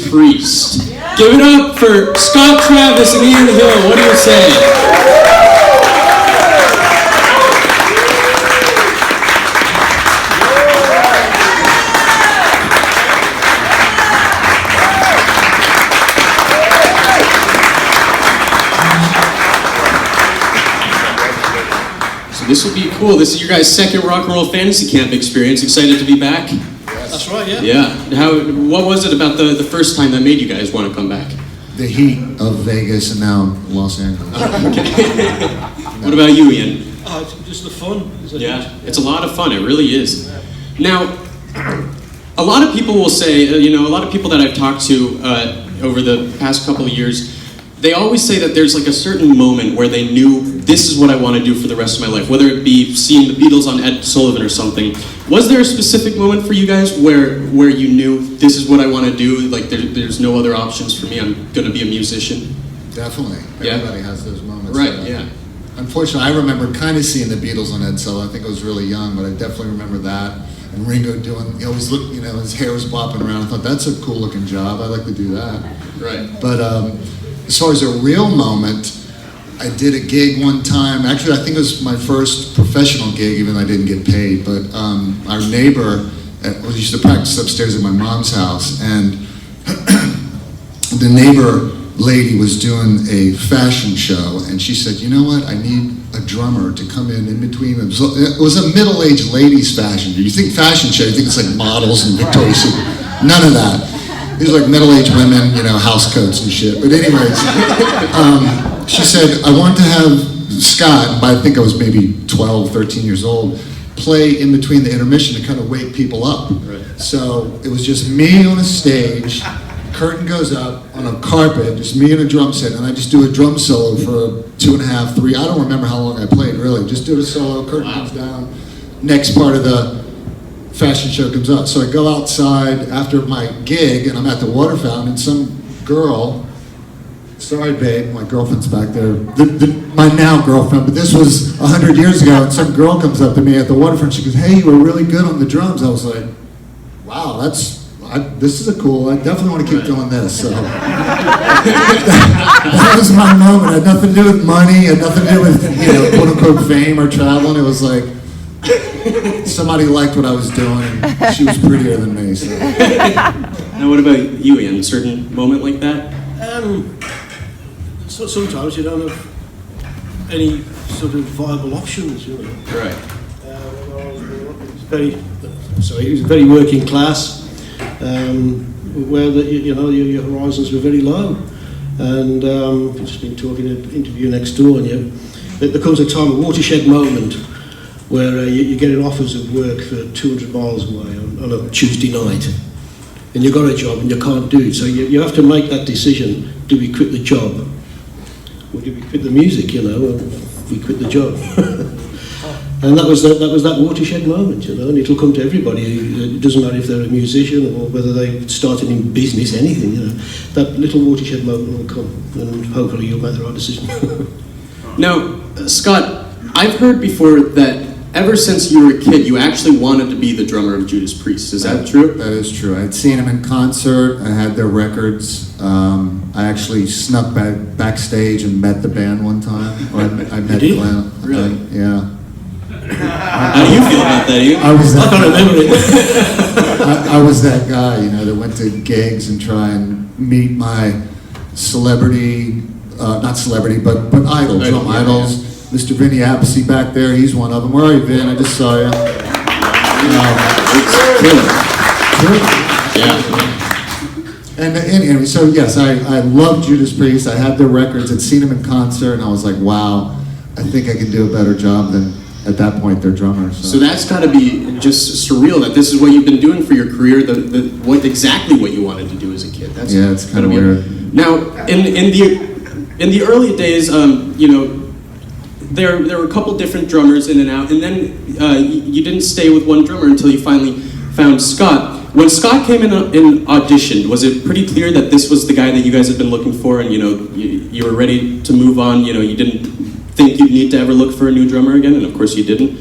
Priest. Give it up for Scott Travis and Ian Hill. What do you say? This will be cool. This is your guys' second Rock and Roll Fantasy Camp experience. Excited to be back? Yes. That's right, yeah. Yeah. What was it about the first time that made you guys want to come back? The heat of Vegas and now Los Angeles. Okay. What about you, Ian? It's just the fun. Yeah, it's a lot of fun. It really is. Now, a lot of people will say, a lot of people that I've talked to over the past couple of years, they always say that there's like a certain moment where they knew this is what I want to do for the rest of my life, whether it be seeing the Beatles on Ed Sullivan or something. Was there a specific moment for you guys where you knew this is what I want to do, like there's no other options for me, I'm going to be a musician? Definitely. Yeah. Everybody has those moments. Right, yeah. Unfortunately, I remember kind of seeing the Beatles on Ed Sullivan. I think I was really young, but I definitely remember that. And Ringo doing, he always looked, his hair was bopping around. I thought, that's a cool looking job. I'd like to do that. Right. But as far as a real moment, I did a gig one time. Actually, I think it was my first professional gig, even though I didn't get paid. But our neighbor, we used to practice upstairs at my mom's house, and the neighbor lady was doing a fashion show, and she said, you know what, I need a drummer to come in between them. So it was a middle-aged ladies fashion show. You think fashion show, you think it's like models and Victoria's Secret. None of that. These are like middle-aged women, house coats and shit. But anyways, she said, I want to have Scott, I think I was maybe 12, 13 years old, play in between the intermission to kind of wake people up. Right. So it was just me on a stage, curtain goes up on a carpet, just me and a drum set, and I just do a drum solo for 2.5, 3, I don't remember how long I played really, just do a solo, curtain comes down, next part of the fashion show comes up. So I go outside after my gig and I'm at the water fountain and some girl, sorry babe, my girlfriend's back there, my now girlfriend, but this was 100 years ago, and some girl comes up to me at the waterfront, she goes, hey, you were really good on the drums. I was like, wow, this is I definitely want to keep doing this. So that was my moment. It had nothing to do with money, it had nothing to do with quote unquote fame or traveling. It was like, somebody liked what I was doing, and she was prettier than me. So. Now, what about you, Ian? A certain moment like that? So sometimes you don't have any sort of viable options, Right. He was very working class, where your horizons were very low, and I've just been talking in an interview next door, and there comes a time, a watershed moment, where you're getting offers of work for 200 miles away on a Tuesday night, and you've got a job and you can't do it. So you have to make that decision: do we quit the job, or do we quit the music? Or we quit the job. And that was that watershed moment, and it'll come to everybody. It doesn't matter if they're a musician or whether they started in business, anything. That little watershed moment will come, and hopefully you'll make the right decision. Now, Scott, I've heard before that ever since you were a kid, you actually wanted to be the drummer of Judas Priest. Is that true? That is true. I'd seen them in concert. I had their records. I actually snuck backstage and met the band one time. Or I met Glenn. Really? Yeah. How do you feel about that, Ian? I was that I can't remember it. I was that guy, that went to gigs and try and meet my celebrity, not celebrity, but idol, drum idols. Yeah. Mr. Vinny Appice back there, he's one of them. Where are you, Vin? I just saw you. Yeah. And anyway, so yes, I love Judas Priest. I had their records, I'd seen them in concert, and I was like, wow, I think I can do a better job than, at that point, their drummer. So that's got to be just surreal that this is what you've been doing for your career, exactly what you wanted to do as a kid. Yeah, it's kind of weird. Now, in the early days, there were a couple different drummers in and out, and then you didn't stay with one drummer until you finally found Scott. When Scott came in auditioned, was it pretty clear that this was the guy that you guys had been looking for, and you were ready to move on? You didn't think you'd need to ever look for a new drummer again, and of course you didn't.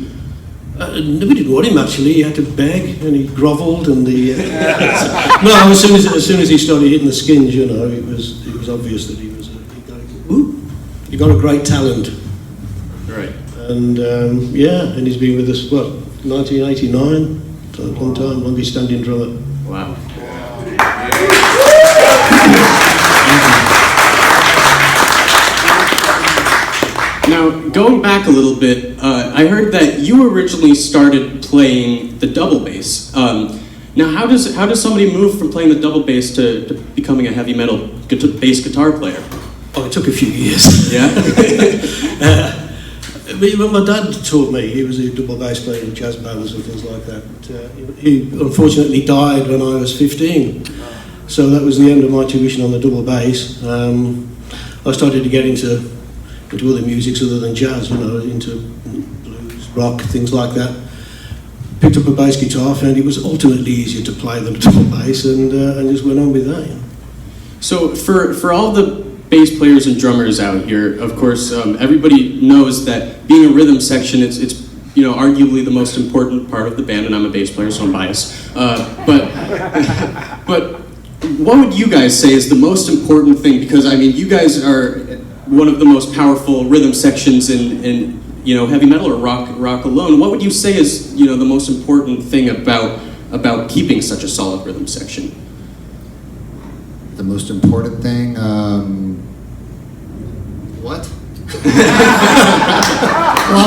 We didn't want him actually. He had to beg and he grovelled and no. As soon as he started hitting the skins, you know, it was obvious that he got a great talent. Right. And and he's been with us 1989, so a long time, longest standing drummer. Wow. Now, going back a little bit, I heard that you originally started playing the double bass. Now, how does somebody move from playing the double bass to becoming a heavy metal bass guitar player? Oh, it took a few years. Yeah. But my dad taught me. He was a double bass player in jazz bands and things like that. He unfortunately died when I was 15, so that was the end of my tuition on the double bass. I started to get into other musics other than jazz, you know, into blues, rock, things like that. Picked up a bass guitar, found it was ultimately easier to play than a double bass, and just went on with that. Yeah. So for all the bass players and drummers out here, of course, everybody knows that being a rhythm section, it's you know, arguably the most important part of the band, and I'm a bass player, so I'm biased. But what would you guys say is the most important thing? Because I mean, you guys are one of the most powerful rhythm sections in you know, heavy metal or rock alone. What would you say is, you know, the most important thing about keeping such a solid rhythm section? The most important thing, what? Well,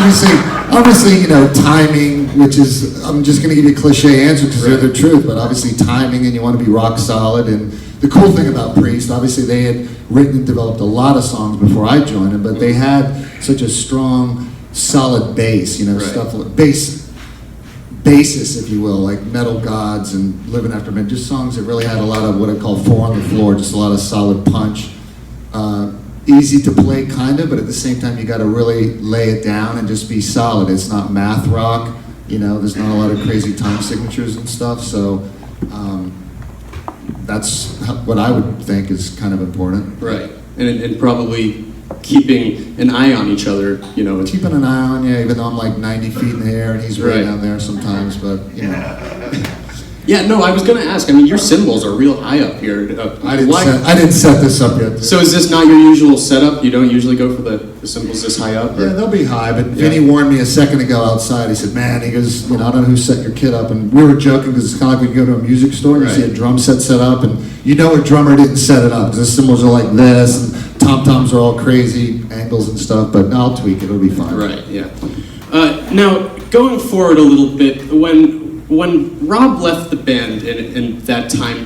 obviously, you know, timing, which is, I'm just going to give you a cliche answer because they're the truth, but obviously timing, and you want to be rock solid. And the cool thing about Priest, obviously they had written and developed a lot of songs before I joined them, but they had such a strong, solid bass, you know, stuff like basis, if you will, like Metal Gods and Living After Men, just songs that really had a lot of what I call four on the floor, just a lot of solid punch. Easy to play, kind of, but at the same time, you got to really lay it down and just be solid. It's not math rock, you know, there's not a lot of crazy time signatures and stuff, so that's what I would think is kind of important. Right, and probably keeping an eye on each other, you know. Keeping an eye on, yeah, even though I'm like 90 feet in the air and he's way down there sometimes, but, you know. Yeah, no, I was going to ask. I mean, your cymbals are real high up here. I didn't set this up yet. So is this not your usual setup? You don't usually go for the cymbals this high up? Or? Yeah, they'll be high, but Vinny warned me a second ago outside. He said, man, he goes, you know, I don't know who set your kit up. And we were joking because it's kind of like when you go to a music store and you see a drum set up, and you know a drummer didn't set it up because the cymbals are like this, and tom-toms are all crazy angles and stuff, but no, I'll tweak it. It'll be fine. Right, yeah. Now, going forward a little bit, when Rob left the band in that time,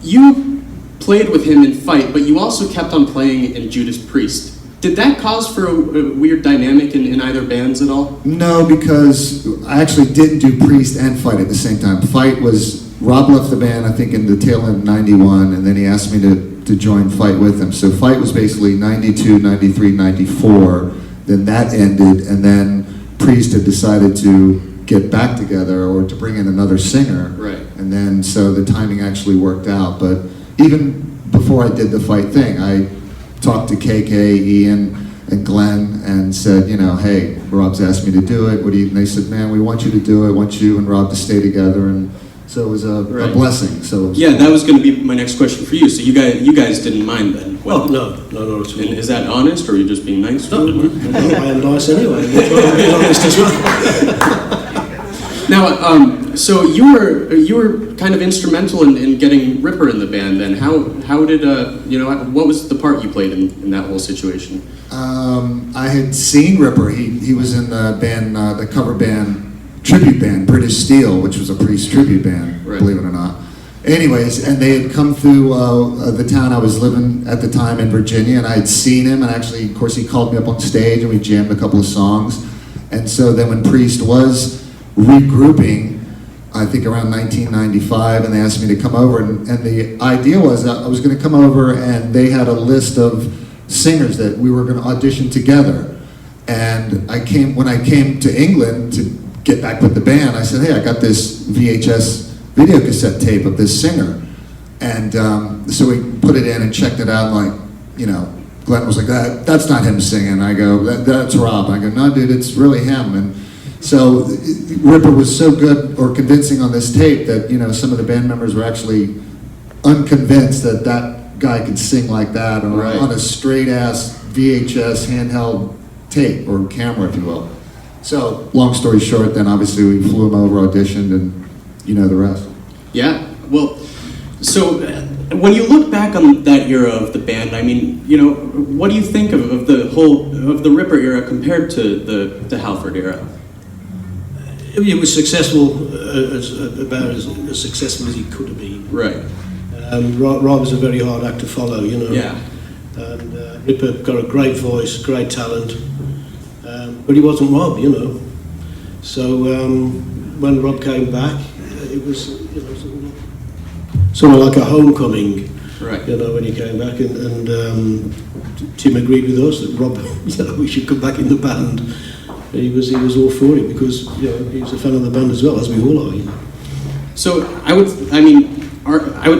you played with him in Fight, but you also kept on playing in Judas Priest. Did that cause for a weird dynamic in either bands at all? No, because I actually didn't do Priest and Fight at the same time. Fight was, Rob left the band, I think, in the tail end of 91, and then he asked me to join Fight with him. So Fight was basically 92, 93, 94, then that ended, and then Priest had decided to get back together or to bring in another singer. Right. And then, so the timing actually worked out. But even before I did the Fight thing, I talked to KK, Ian, and Glenn and said, you know, hey, Rob's asked me to do it. What do you, and they said, man, we want you to do it. I want you and Rob to stay together. And so it was a blessing. So it was yeah, that was going to be my next question for you. So you guys didn't mind then? Well, no, not at all. And is that honest, or are you just being nice? No, I am nice anyway. I'm being honest as well. Now, so you were kind of instrumental in getting Ripper in the band. Then how did you know, what was the part you played in that whole situation? I had seen Ripper. He was in the band, the cover band, tribute band, British Steel, which was a Priest tribute band, believe it or not. Anyways, and they had come through the town I was living at the time in Virginia, and I had seen him, and actually, of course, he called me up on stage, and we jammed a couple of songs. And so then when Priest was regrouping, I think around 1995, and they asked me to come over, and the idea was that I was going to come over, and they had a list of singers that we were going to audition together. And when I came to England to get back with the band, I said, hey, I got this VHS video cassette tape of this singer. And so we put it in and checked it out, and like, you know, Glenn was like, that's not him singing. I go, that's Rob. I go, no, dude, it's really him. And So Ripper was so good or convincing on this tape that, you know, some of the band members were actually unconvinced that that guy could sing like that on a straight ass VHS handheld tape or camera, if you will. So long story short, then obviously we flew him over, auditioned, and you know the rest. Yeah, well, so when you look back on that era of the band, I mean, you know, what do you think of the Ripper era compared to the Halford era? It was successful, about as successful as he could have been. Right. Rob was a very hard act to follow, you know. Yeah. And Ripper got a great voice, great talent, but he wasn't Rob, you know. So when Rob came back, it was, you know, sort of like a homecoming. Right. You know, when he came back, and Tim agreed with us that Rob, you know, we should come back in the band. He was all for it because, you know, he was a fan of the band as well, as we all are, you know. So I would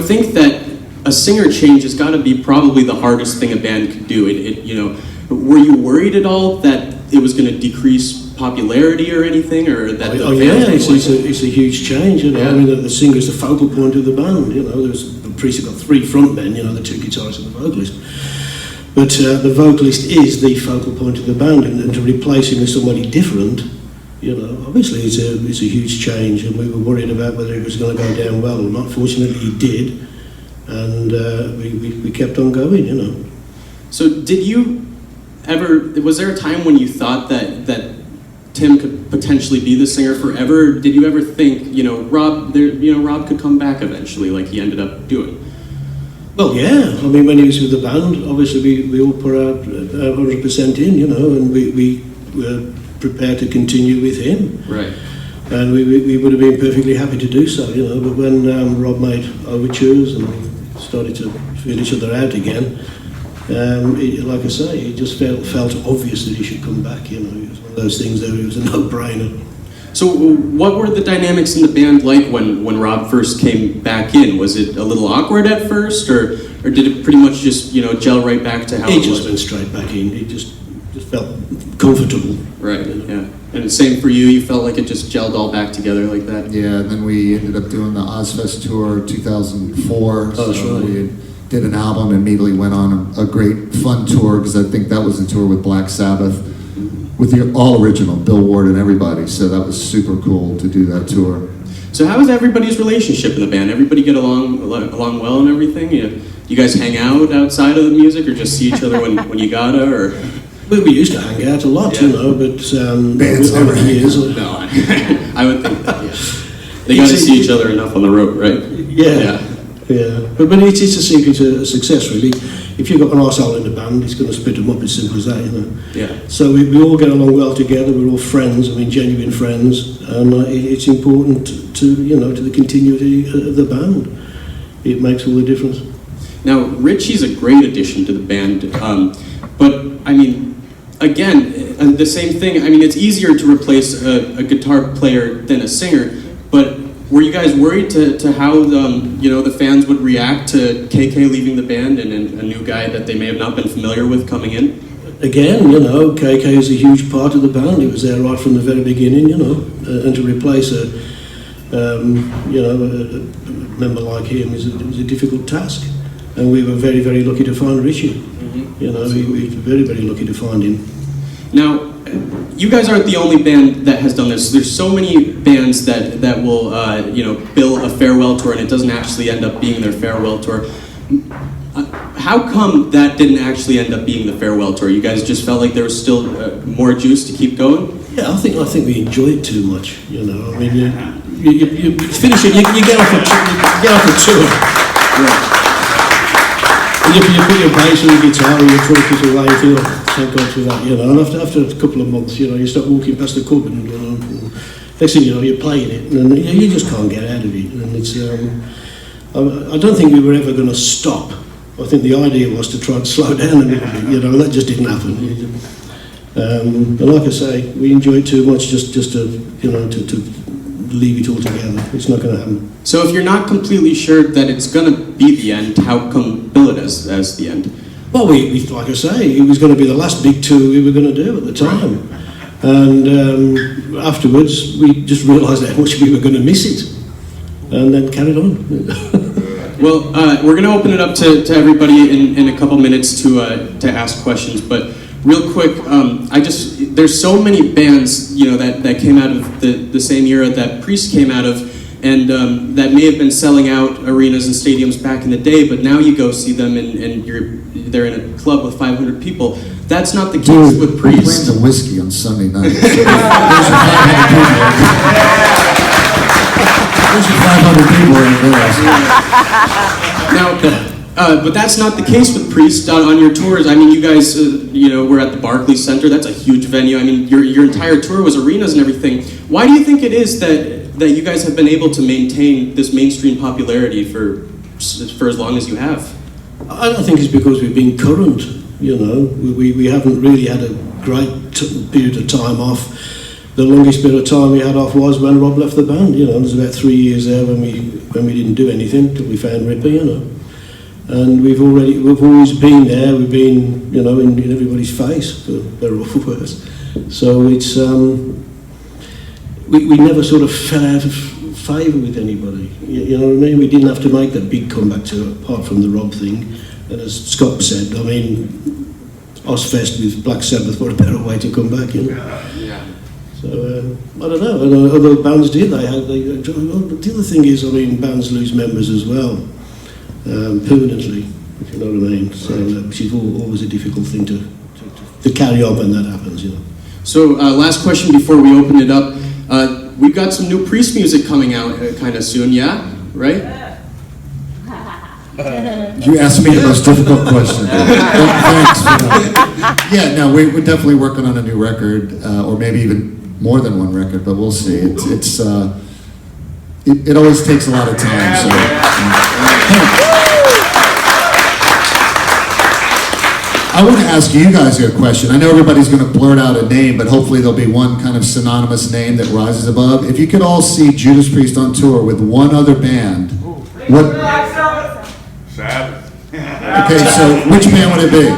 think that a singer change has got to be probably the hardest thing a band could do. You know, were you worried at all that it was going to decrease popularity or anything, or that the fans it's a huge change. You know, yeah. I mean, the singer's the focal point of the band. You know, the Priest got 3 frontmen. You know, the 2 guitarists and the vocalist. But the vocalist is the focal point of the band, and to replace him with somebody different, you know, obviously it's a huge change, and we were worried about whether it was going to go down well or not. Fortunately, it did, and we kept on going, you know. So was there a time when you thought that Tim could potentially be the singer forever? Did you ever think, you know, Rob could come back eventually, like he ended up doing? Well, yeah. I mean, when he was with the band, obviously we all put our 100% in, you know, and we were prepared to continue with him. Right. And we would have been perfectly happy to do so, you know. But when Rob made overtures and we started to feel each other out again, like I say, it just felt obvious that he should come back, you know. It was one of those things that it was a no-brainer. So what were the dynamics in the band like when Rob first came back in? Was it a little awkward at first, or did it pretty much just, you know, gel right back to how it was? He just went straight back in. He just felt comfortable. Right, you know? Yeah. And the same for you? You felt like it just gelled all back together like that? Yeah, and then we ended up doing the Ozfest tour 2004. Oh, that's right. We did an album and immediately went on a great fun tour, because I think that was the tour with Black Sabbath, with the all original, Bill Ward and everybody. So that was super cool to do that tour. So how is everybody's relationship in the band? Everybody get along well and everything? You guys hang out outside of the music, or just see each other when you gotta, or? We used to hang out a lot, Yeah. you know, but Bands over never the hang years. No, I would think that, yeah. They gotta see each other enough on the road, right? Yeah. But it's a secret of success, really. If you've got an arsehole in the band, it's going to split them up, as simple as that, you know. Yeah. So we all get along well together. We're all friends. I mean, genuine friends, and it's important to the continuity of the band. It makes all the difference. Now, Richie's a great addition to the band, but I mean, again, the same thing. I mean, it's easier to replace a guitar player than a singer, but were you guys worried to how the fans would react to KK leaving the band and a new guy that they may have not been familiar with coming in? Again, you know, KK is a huge part of the band. He was there right from the very beginning, you know, and to replace a member like him was a difficult task. And we were very, very lucky to find Richie. Mm-hmm. You know, we were very, very lucky to find him. Now, you guys aren't the only band that has done this. There's so many bands that will, bill a farewell tour, and it doesn't actually end up being their farewell tour. How come that didn't actually end up being the farewell tour? You guys just felt like there was still more juice to keep going? Yeah, I think we enjoyed it too much. You know, I mean, you finish it, you get off a tour. Right. And you put your bass and your guitar and your trumpet away, you feel, thank God for that, you know. And after a couple of months, you know, you start walking past the club and, you know, next thing you know, you're playing it, and you just can't get out of it. And it's, I don't think we were ever going to stop. I think the idea was to try and slow down a little bit, you know, and that just didn't happen. But like I say, we enjoyed too much just to leave it all together. It's not going to happen. So if you're not completely sure that it's going to be the end, how come bill it as the end? Well, we like I say, it was going to be the last big tour we were going to do at the time. And afterwards, we just realised how much we were going to miss it, and then carried on. Well, we're going to open it up to everybody in a couple minutes to ask questions, but real quick, there's so many bands, you know, that came out of the same era that Priest came out of, and that may have been selling out arenas and stadiums back in the day, but now you go see them and they're in a club with 500 people. That's not the case with We're Priest. playing the whiskey on Sunday night. There's your 500 people in there. Now, but that's not the case with Priest on your tours. I mean, you guys, were at the Barclays Center. That's a huge venue. I mean, your entire tour was arenas and everything. Why do you think it is that you guys have been able to maintain this mainstream popularity for as long as you have? I don't think it's because we've been current. You know, we haven't really had a great period of time off. The longest bit of time we had off was when Rob left the band. You know, there was about 3 years there when we didn't do anything till we found Ripper. You know, and we've always been there. We've been, you know, in everybody's face, for better or for worse. So it's we never sort of fell out of favour with anybody. You know what I mean? We didn't have to make that big comeback apart from the Rob thing. And as Scott said, I mean, Ozfest with Black Sabbath, what a better way to come back, you know? Yeah. So, I don't know, and other bands did, the other thing is, I mean, bands lose members as well, permanently, if you know what I mean, so, which is always a difficult thing to carry on when that happens, you know. So, last question before we open it up. We've got some new Priest music coming out kind of soon, yeah? Right? You asked me the most difficult question. Thanks for that. Yeah, no, we're definitely working on a new record, or maybe even more than one record, but we'll see. It always takes a lot of time. So, I want to ask you guys a question. I know everybody's going to blurt out a name, but hopefully there'll be one kind of synonymous name that rises above. If you could all see Judas Priest on tour with one other band, what? Sabbath. Okay, so which band would it be?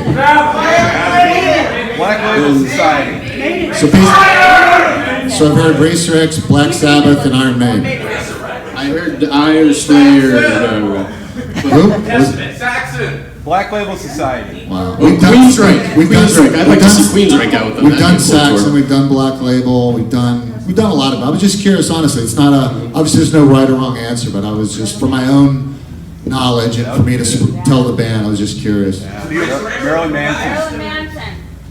Black Label Society. So I've heard Racer X, Black Sabbath, and Iron Maiden. I heard the Iron Slayer. Saxon. Black Label Society. Wow. Queensryche. Queensryche. I'd like to see Queensryche out with them. We've done Saxon, we've done Black Label, we've done a lot of it. I was just curious, honestly. It's not obviously there's no right or wrong answer, but I was just, for my own knowledge and for me to tell the band, I was just curious. Marilyn Manson.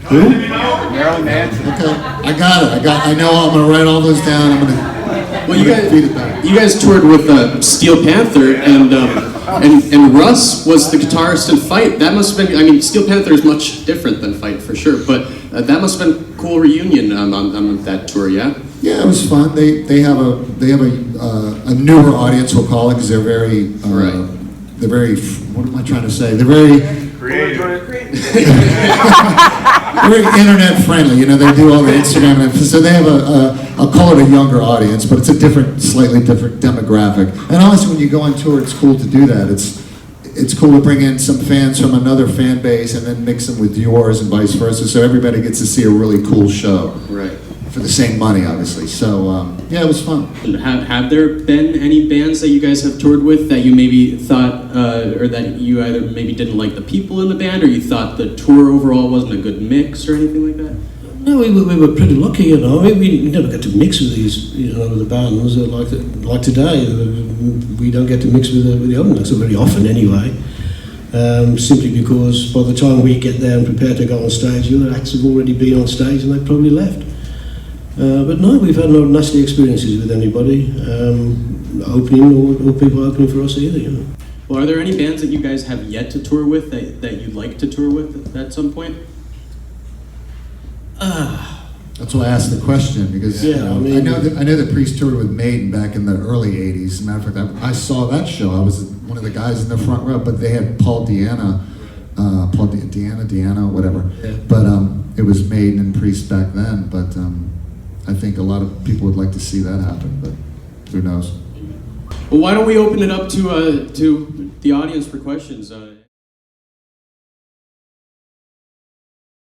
Who? Marilyn Manson. Okay, I got it. I know. I'm gonna write all those down. I'm gonna. Well, feed it back. you guys toured with Steel Panther, and Russ was the guitarist in Fight. That must have been. I mean, Steel Panther is much different than Fight for sure, but that must have been a cool reunion on that tour. Yeah. Yeah, it was fun. They have a newer audience, we'll call it, because they're very Right. They're very. What am I trying to say? They're very. Creative. Very internet friendly, you know, they do all the Instagram and so they have I'll call it a younger audience, but it's a slightly different demographic. And honestly, when you go on tour, it's cool to do that. It's cool to bring in some fans from another fan base and then mix them with yours and vice versa, so everybody gets to see a really cool show. Right. For the same money, obviously. So, yeah, it was fun. Have there been any bands that you guys have toured with that you maybe thought, or that you either maybe didn't like the people in the band, or you thought the tour overall wasn't a good mix, or anything like that? No, we were pretty lucky, you know. We never get to mix with these, you know, with the bands like today. We don't get to mix with the other ones, so very often anyway. Simply because by the time we get there and prepare to go on stage, the other acts have already been on stage and they've probably left. But no, we've had no nasty experiences with anybody opening or people opening for us either, you know. Well, are there any bands that you guys have yet to tour with that you'd like to tour with at some point? That's why I asked the question, because Yeah, you know, I mean- I know that Priest toured with Maiden back in the early 80s. As a matter of fact, I saw that show. I was one of the guys in the front row, but they had Paul Diana, whatever. Yeah. But it was Maiden and Priest back then, but I think a lot of people would like to see that happen, but who knows? Well, why don't we open it up to the audience for questions?